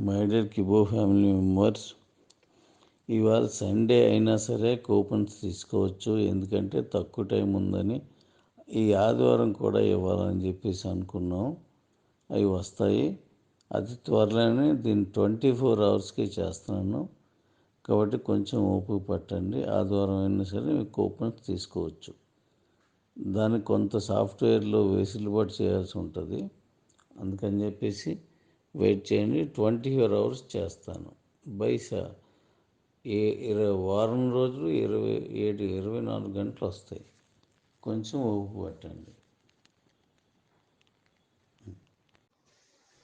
My dear కిబో family members, ఇవాళ Sunday అయినా సరే కూపన్స్ తీసుకోవచ్చు. ఎందుకంటే తక్కువ టైం ఉందని ఈ ఆదివారం కూడా ఇవ్వాలని చెప్పేసి అనుకున్నాం. అవి వస్తాయి అతి త్వరలోనే. దీన్ని 24 అవర్స్కి చేస్తున్నాను కాబట్టి కొంచెం ఓపిక పట్టండి. ఆదివారం అయినా సరే మీకు కూపన్స్ తీసుకోవచ్చు. దానికి కొంత సాఫ్ట్వేర్లో వెసులుబాటు చేయాల్సి ఉంటుంది. అందుకని చెప్పేసి వెయిట్ చేయండి. 24 అవర్స్ చేస్తాను. బైసా వారం రోజులు 24 గంటలు వస్తాయి. కొంచెం ఓపిక పట్టండి.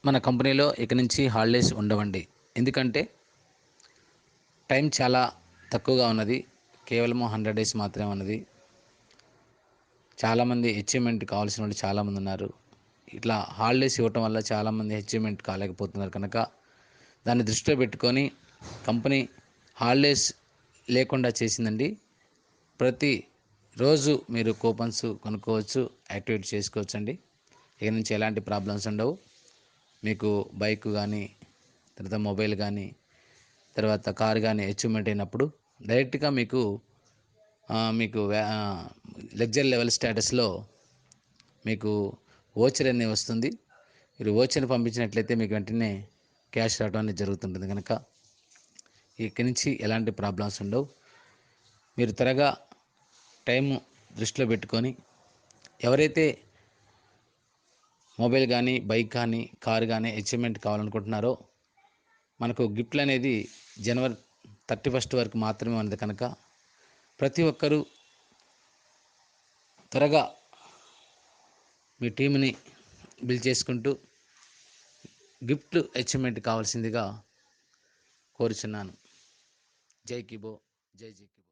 మన కంపెనీలో ఇక నుంచి హాలిడేస్ ఉండవండి. ఎందుకంటే టైం చాలా తక్కువగా ఉన్నది. కేవలం 100 డేస్ మాత్రమే ఉన్నది. చాలామంది అచీవ్మెంట్ కావాల్సిన వాళ్ళు చాలామంది ఉన్నారు. ఇట్లా హాలిడేస్ ఇవ్వటం వల్ల చాలామంది అచీవ్మెంట్ కాలేకపోతున్నారు. కనుక దాన్ని దృష్టిలో పెట్టుకొని కంపెనీ హాలిడేస్ లేకుండా చేసిందండి. ప్రతి రోజు మీరు కూపన్స్ కొనుక్కోవచ్చు, యాక్టివేట్ చేసుకోవచ్చు అండి. ఇక నుంచి ఎలాంటి ప్రాబ్లమ్స్ ఉండవు. మీకు బైక్ కానీ, తర్వాత మొబైల్ కానీ, తర్వాత కార్ కానీ అచీవ్మెంట్ అయినప్పుడు డైరెక్ట్గా మీకు లగ్జరీ లెవెల్ స్టేటస్లో మీకు ఓచర్ అనేది వస్తుంది. మీరు ఓచర్ని పంపించినట్లయితే మీకు వెంటనే క్యాష్ రావడం అనేది జరుగుతుంటుంది. కనుక ఇక్కడి నుంచి ఎలాంటి ప్రాబ్లమ్స్ ఉండవు. మీరు త్వరగా టైము దృష్టిలో పెట్టుకొని ఎవరైతే మొబైల్ కానీ, బైక్ కానీ, కారు కానీ అచీవ్మెంట్ కావాలనుకుంటున్నారో మనకు గిఫ్ట్లు అనేది జనవరి 31 వరకు మాత్రమే ఉన్నది. కనుక ప్రతి ఒక్కరూ త్వరగా మీ టీంని బిల్డ్ చేసుకుంటూ గిఫ్ట్ అచీవ్మెంట్ కావాల్సిందిగా కోరుచున్నాను. జై కిబో, జై జై కిబో.